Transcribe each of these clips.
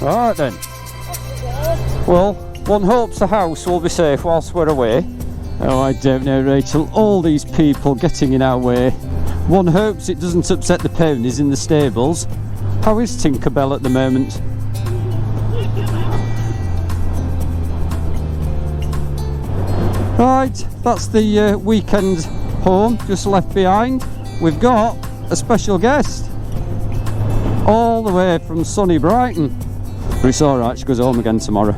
Right then. Well, one hopes the house will be safe whilst we're away. Oh, I don't know, Rachel. All these people getting in our way. One hopes it doesn't upset the ponies in the stables. How is Tinkerbell at the moment? Right, that's the weekend home just left behind. We've got a special guest all the way from sunny Brighton. But it's alright, she goes home again tomorrow.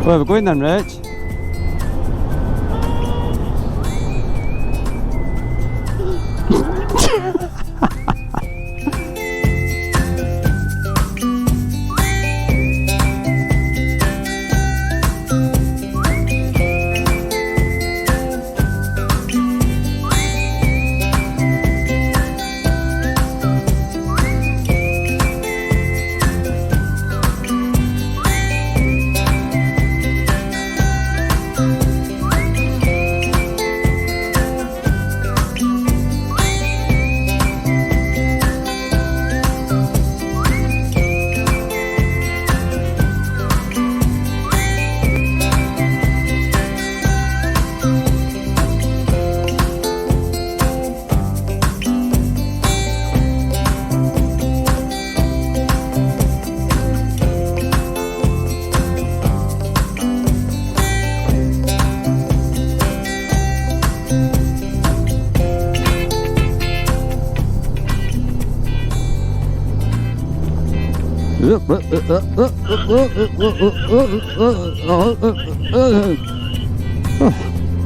Where are we going then, Rach?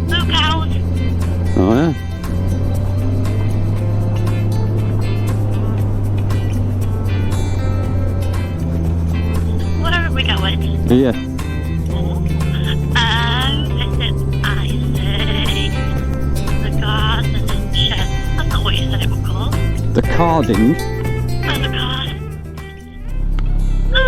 No cows. Oh yeah. Where are we going? Yeah. I say the garden shed. That's not what you said it was called. The carding. Oh, the garden. Oh.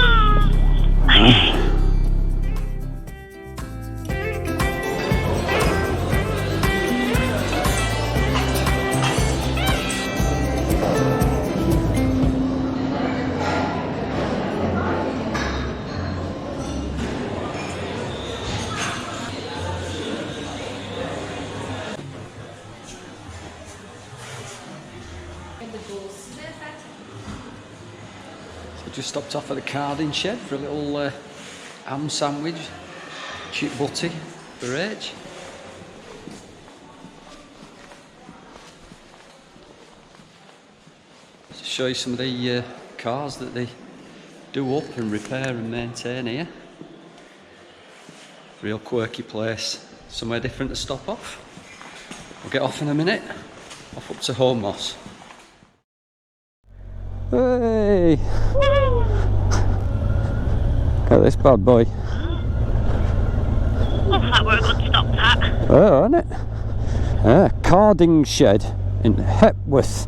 So just stopped off at the carding shed for a little ham sandwich, chip butty for Rach. To show you some of the cars that they do up and repair and maintain here. Real quirky place, somewhere different to stop off. We'll get off in a minute, off up to Home Moss. Hey! Look at this bad boy. Looks like we're a good stop at. Oh, isn't it? Carding shed in Hepworth.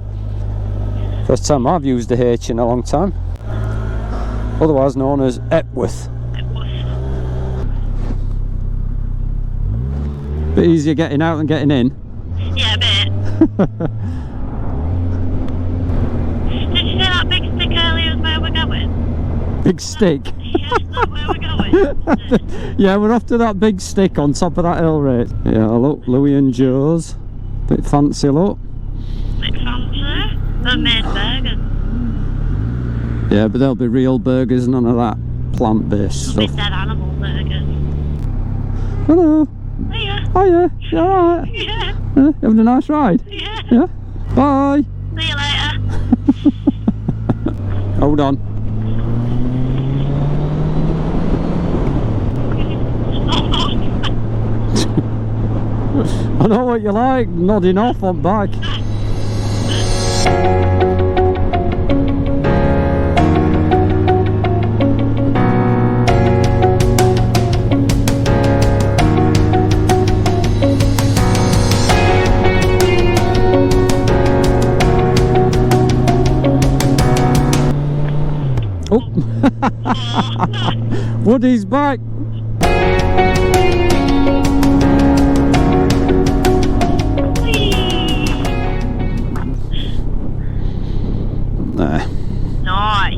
First time I've used a H in a long time. Otherwise known as Epworth. Bit easier getting out than getting in. Yeah, a bit. Did you see that big stick earlier is where we're going? Big stick? Yeah, is that where we're going? Yeah, we're off to that big stick on top of that hill, right? Yeah, look, Louis and Joe's. Bit fancy, look. Bit fancy. Homemade burgers. Yeah, but they'll be real burgers, none of that plant-based Bit stuff. dead animal burgers. Hello. Hiya. Hiya. You alright? Yeah. You having a nice ride? Yeah. Yeah. Bye. See you later. Hold on. I know what you like, nodding off on bike. Oh, Woody's back. There. Nice.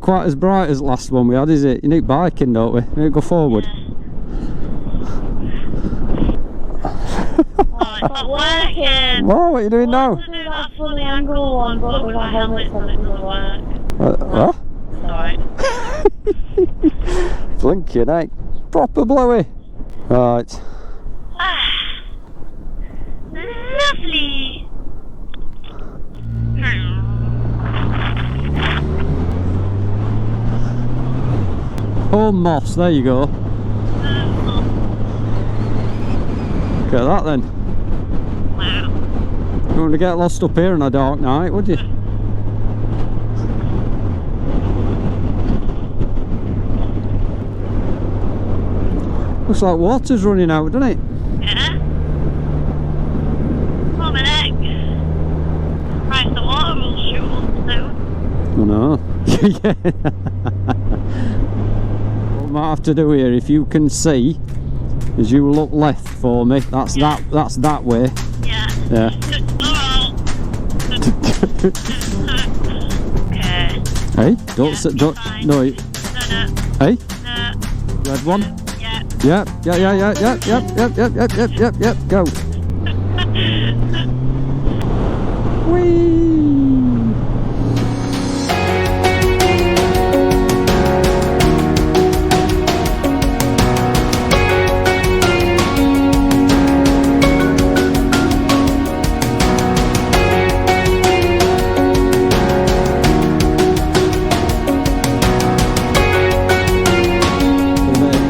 quite as bright as the last one we had, is it? You need biking, don't we? You need to go forward. Oh, it's not working. Oh, what are you doing now? Do that funny angle one, but with our helmets on, it doesn't work. What? Alright. Blinking, eh? Proper blowy. Right. Lovely. Oh, moss, there you go. Look at that then. Wow. You wouldn't want to get lost up here on a dark night, would you? Looks like water's running out, doesn't it? Yeah. Oh, my neck. Right, the water will shoot up soon. Oh no. Yeah. What I might have to do here, if you can see, is you look left for me. That's that way. Yeah. Yeah. Okay. Hey, don't Yeah, don't fine. no. No. Hey, No. red one. Yeah. Yep. Go. Whee!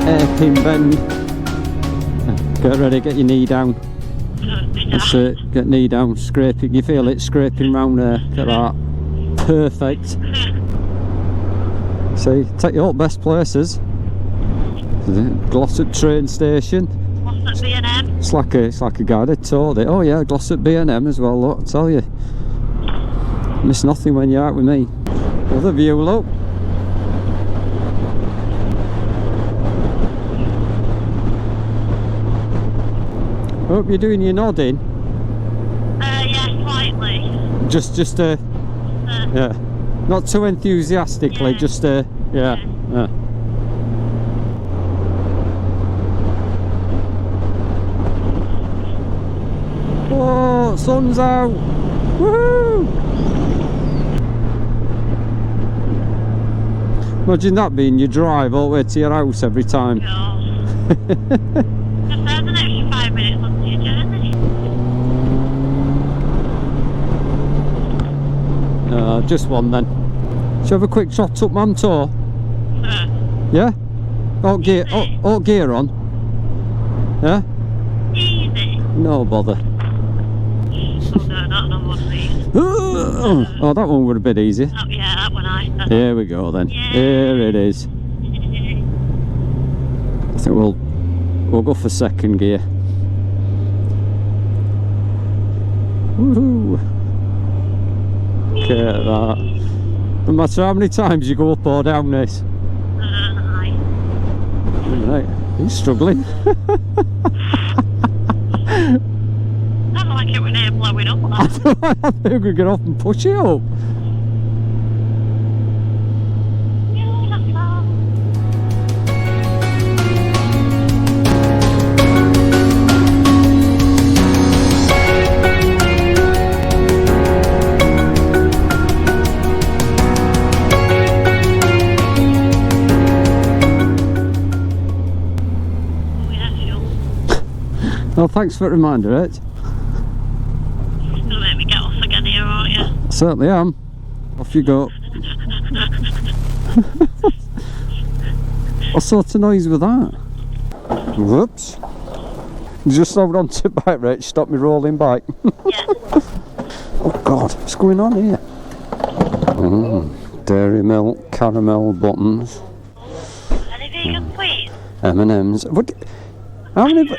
Hairpin bend. Get ready, get your knee down. That's it, get knee down, scraping, you feel it scraping round there, get that. Perfect. See, take you up best places. Glossop train station. What's at B&M? It's like a guided tour. Oh yeah, Glossop B&M as well, look, I tell you. Miss nothing when you're out with me. Another view, look. Hope you're doing your nodding. Yeah, slightly. Just yeah. Not too enthusiastically, Yeah. just yeah. Whoa, sun's out! Woohoo! Imagine that being your drive all the way to your house every time. No. Just there's an extra 5 minutes onto your journey. Just one then. Shall we have a quick trot up Mam Tor? Yeah? All gear on? Yeah? Easy. No bother. Oh no, not on one of these. Oh, that one would have been easier. Oh yeah, that one Here we go then. Yay. Here it is. I think we'll go for second gear. Woohoo! Look at that. No matter how many times you go up or down this. Aye. Right, he's struggling. Sounded like it was near blowing up. I think we could get off and push it up. Well, thanks for the reminder, Rich. You're gonna make me get off again here, aren't you? Certainly am. Off you go. What sort of noise was that? Whoops. You just hold on to the bike, Rich. Stop me rolling bike. Yeah. Oh God, what's going on here? Dairy milk, caramel buttons, Any vegan sweets? M&M's. What? How many?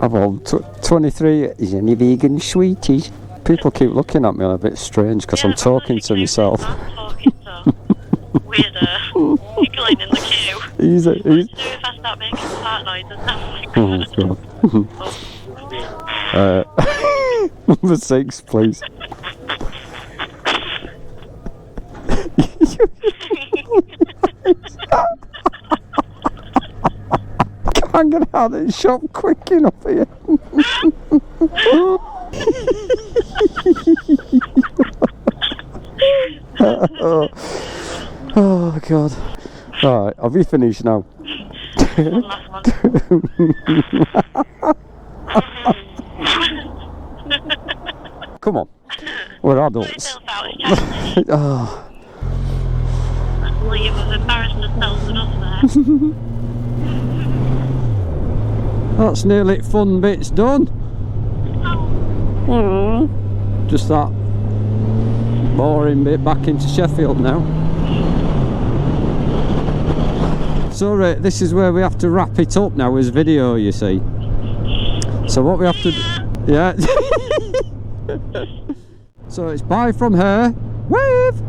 I've all 23. Is any vegan sweeties? People keep looking at me a bit strange because I'm talking to myself. I'm talking to weirdo giggling in the queue. Easy. What do if I start making fart noises? Oh my god. Number 6, please. Can't get out of the shop quick enough here. Oh God. Right, have you finished now? One last one. Come on. We're Put adults. yourself out, it's challenging. Oh, Well, you was embarrassing ourselves enough there. that's nearly fun bits done. Oh, Just that boring bit back into Sheffield now. So right, this is where we have to wrap it up now as video, you see. So what we have to do, yeah. So it's bye from her, wave,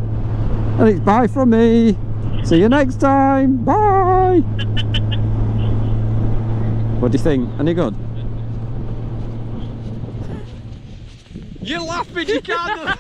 and it's bye from me. See you next time, bye. What do you think? Any good? You're laughing, you can't.